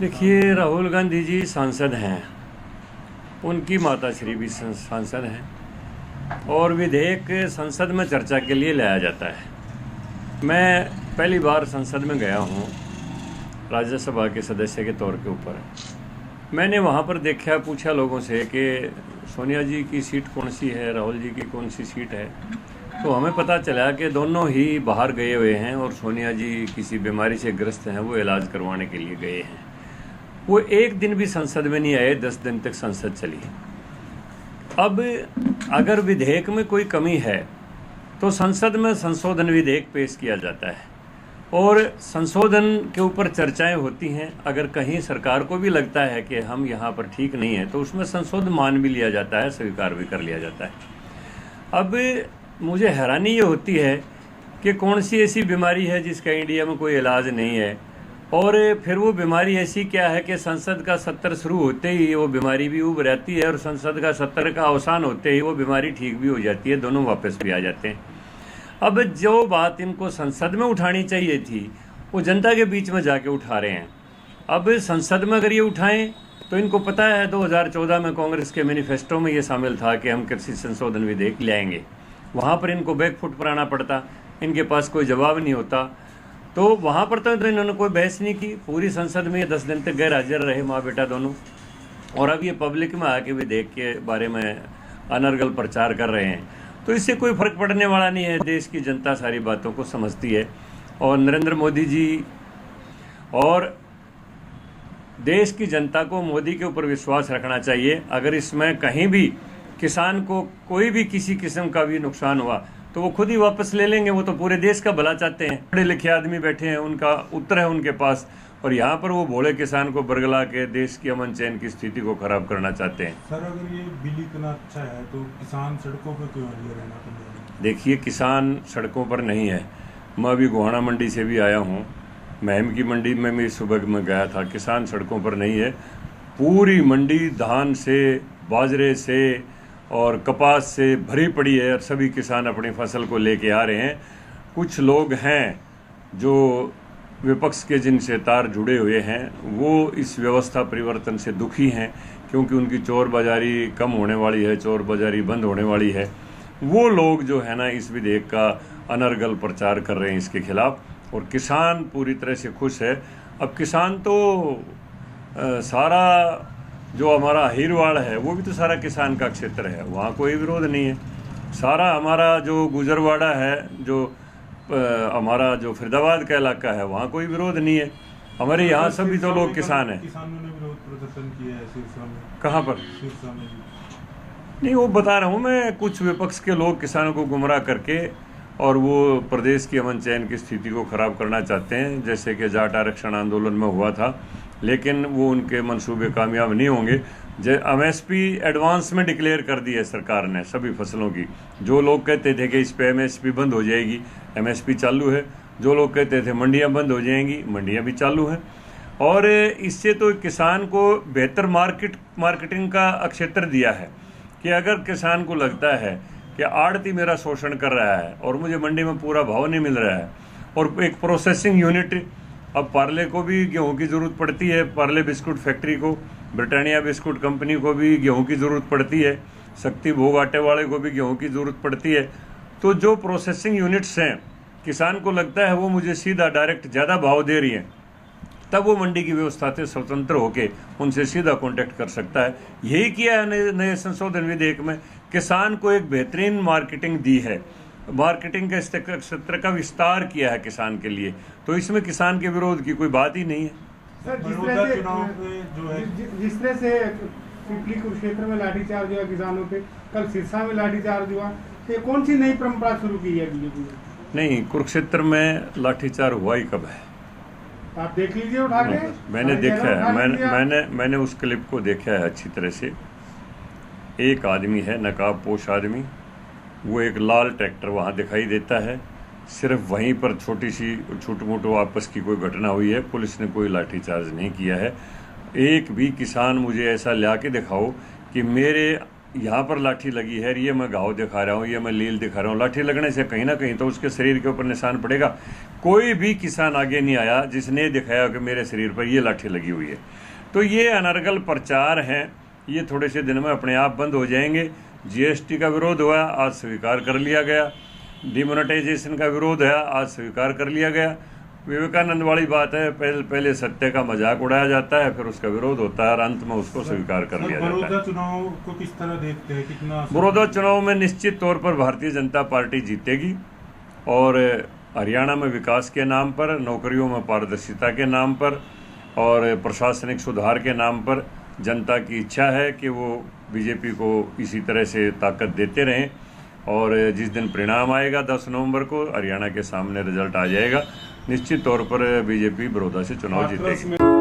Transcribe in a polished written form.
देखिए, राहुल गांधी जी सांसद हैं, उनकी माता श्री भी सांसद हैं और विधेयक संसद में चर्चा के लिए लाया जाता है। मैं पहली बार संसद में गया हूँ राज्यसभा के सदस्य के तौर के ऊपर। मैंने वहाँ पर देखा, पूछा लोगों से कि सोनिया जी की सीट कौन सी है, राहुल जी की कौन सी सीट है, तो हमें पता चला कि दोनों ही बाहर गए हुए हैं और सोनिया जी किसी बीमारी से ग्रस्त हैं, वो इलाज करवाने के लिए गए हैं। वो एक दिन भी संसद में नहीं आए, 10 दिन तक संसद चली। अब अगर विधेयक में कोई कमी है तो संसद में संशोधन विधेयक पेश किया जाता है और संशोधन के ऊपर चर्चाएं होती हैं। अगर कहीं सरकार को भी लगता है कि हम यहाँ पर ठीक नहीं है तो उसमें संशोधन मान भी लिया जाता है, स्वीकार भी कर लिया जाता है। अब मुझे हैरानी ये होती है कि कौन सी ऐसी बीमारी है जिसका इंडिया में कोई इलाज नहीं है, और फिर वो बीमारी ऐसी क्या है कि संसद का सत्र शुरू होते ही वो बीमारी भी उभर आती है और संसद का सत्र का अवसान होते ही वो बीमारी ठीक भी हो जाती है, दोनों वापस भी आ जाते हैं। अब जो बात इनको संसद में उठानी चाहिए थी वो जनता के बीच में जाके उठा रहे हैं। अब संसद में अगर ये उठाएं तो इनको पता है 2014 में कांग्रेस के मैनिफेस्टो में ये शामिल था कि हम कृषि संशोधन विधेयक लाएंगे। वहाँ पर इनको बैकफुट पर आना पड़ता, इनके पास कोई जवाब नहीं होता, तो वहाँ पर तो इन्होंने कोई बहस नहीं की। पूरी संसद में 10 दिन तक गैर हाजिर रहे माँ बेटा दोनों, और अब ये पब्लिक में आके विधेयक के बारे में अनर्गल प्रचार कर रहे हैं। तो इससे कोई फर्क पड़ने वाला नहीं है, देश की जनता सारी बातों को समझती है और नरेंद्र मोदी जी और देश की जनता को मोदी के ऊपर विश्वास रखना चाहिए। अगर इसमें कहीं भी किसान को कोई भी किसी किस्म का भी नुकसान हुआ तो वो खुद ही वापस ले लेंगे, वो तो पूरे देश का भला चाहते हैं। पढ़े लिखे आदमी बैठे हैं, उनका उत्तर है उनके पास, और यहाँ पर वो भोले किसान को बरगला के देश की अमन चैन की स्थिति को खराब करना चाहते हैं। सर, अगर ये बिल इतना अच्छा है तो किसान सड़कों पर क्यों लगे रहना पड़ेगा? देखिए, किसान सड़कों पर नहीं है। मैं अभी गोहाना मंडी से भी आया हूँ, महम की मंडी में भी सुबह में गया था। किसान सड़कों पर नहीं है, पूरी मंडी धान से, बाजरे से और कपास से भरी पड़ी है और सभी किसान अपनी फसल को लेके आ रहे हैं। कुछ लोग हैं जो विपक्ष के जिनसे तार जुड़े हुए हैं, वो इस व्यवस्था परिवर्तन से दुखी हैं क्योंकि उनकी चोर बाजारी कम होने वाली है, चोर बाजारी बंद होने वाली है। वो लोग जो है ना इस विधेयक का अनर्गल प्रचार कर रहे हैं इसके खिलाफ, और किसान पूरी तरह से खुश है। अब किसान तो सारा जो हमारा हीरवाड़ है वो भी तो सारा किसान का क्षेत्र है, वहाँ कोई विरोध नहीं है। सारा हमारा जो गुजरवाड़ा है, जो हमारा जो फरीदाबाद का इलाका है, वहाँ कोई विरोध नहीं है। हमारे यहाँ सभी तो लोग किसान हैं। किसानों ने विरोध प्रदर्शन किया है सिरसा में। कहाँ पर? सिरसा में। नहीं, वो बता रहा हूँ मैं, कुछ विपक्ष के लोग किसानों को गुमराह करके और वो प्रदेश की अमन चैन की स्थिति को खराब करना चाहते हैं, जैसे कि जाट आरक्षण आंदोलन में हुआ था, लेकिन वो उनके मंसूबे कामयाब नहीं होंगे। एमएसपी एडवांस में डिक्लेयर कर दी है सरकार ने सभी फसलों की। जो लोग कहते थे कि इस पे एमएसपी बंद हो जाएगी, एमएसपी चालू है। जो लोग कहते थे मंडियां बंद हो जाएंगी, मंडियां भी चालू हैं। और इससे तो किसान को बेहतर मार्केटिंग का क्षेत्र दिया है कि अगर किसान को लगता है कि आड़ती मेरा शोषण कर रहा है और मुझे मंडी में पूरा भाव नहीं मिल रहा है, और एक प्रोसेसिंग यूनिट, अब पार्ले को भी गेहूं की ज़रूरत पड़ती है, पार्ले बिस्कुट फैक्ट्री को, ब्रिटानिया बिस्कुट कंपनी को भी गेहूं की ज़रूरत पड़ती है, शक्ति भोग आटे वाले को भी गेहूं की ज़रूरत पड़ती है। तो जो प्रोसेसिंग यूनिट्स हैं, किसान को लगता है वो मुझे सीधा डायरेक्ट ज़्यादा भाव दे रही है, तब वो मंडी की व्यवस्था से स्वतंत्र होकर उनसे सीधा कॉन्टेक्ट कर सकता है। यही किया है नए संशोधन विधेयक में, किसान को एक बेहतरीन मार्केटिंग दी है, मार्केटिंग के क्षेत्र का विस्तार किया है किसान के लिए। तो इसमें किसान के विरोध की कोई बात ही नहीं है। सर, जिस तरह से पिपली कुरुक्षेत्र में लाठीचार्ज हुआ किसानों पे, कल सिरसा में लाठीचार्ज हुआ, तो कौन सी नई परंपरा शुरू की है बीजेपी ने? नहीं, कुरुक्षेत्र में लाठीचार्ज हुआ ही कब है? आप देख लीजिए उठा के। मैंने देखा है, मैंने उस क्लिप को देखा है अच्छी तरह से। एक आदमी है, नकाबपोश आदमी, वो एक लाल ट्रैक्टर वहाँ दिखाई देता है। सिर्फ वहीं पर छोटी सी छोटू मोटू आपस की कोई घटना हुई है, पुलिस ने कोई लाठीचार्ज नहीं किया है। एक भी किसान मुझे ऐसा ला के दिखाओ कि मेरे यहाँ पर लाठी लगी है, ये मैं घाव दिखा रहा हूँ, ये मैं लील दिखा रहा हूँ, लाठी लगने से कहीं ना कहीं तो उसके शरीर के ऊपर निशान पड़ेगा। कोई भी किसान आगे नहीं आया जिसने दिखाया कि मेरे शरीर पर ये लाठी लगी हुई है। तो ये अनर्गल प्रचार हैं, ये थोड़े से दिन में अपने आप बंद हो जाएंगे। जीएसटी का विरोध हुआ, आज स्वीकार कर लिया गया। डिमोनेटाइजेशन का विरोध है, आज स्वीकार कर लिया गया। विवेकानंद वाली बात है, पहले सत्य का मजाक उड़ाया जाता है, फिर उसका विरोध होता है और अंत में उसको स्वीकार कर लिया जाता है। बड़ौदा चुनाव को किस तरह देखते हैं, कितना बड़ौदा चुनाव में निश्चित तौर पर भारतीय जनता पार्टी जीतेगी और हरियाणा में विकास के नाम पर, नौकरियों में पारदर्शिता के नाम पर और प्रशासनिक सुधार के नाम पर जनता की इच्छा है कि वो बीजेपी को इसी तरह से ताकत देते रहें। और जिस दिन परिणाम आएगा 10 नवंबर को, हरियाणा के सामने रिजल्ट आ जाएगा, निश्चित तौर पर बीजेपी बड़ौदा से चुनाव जीतेगी।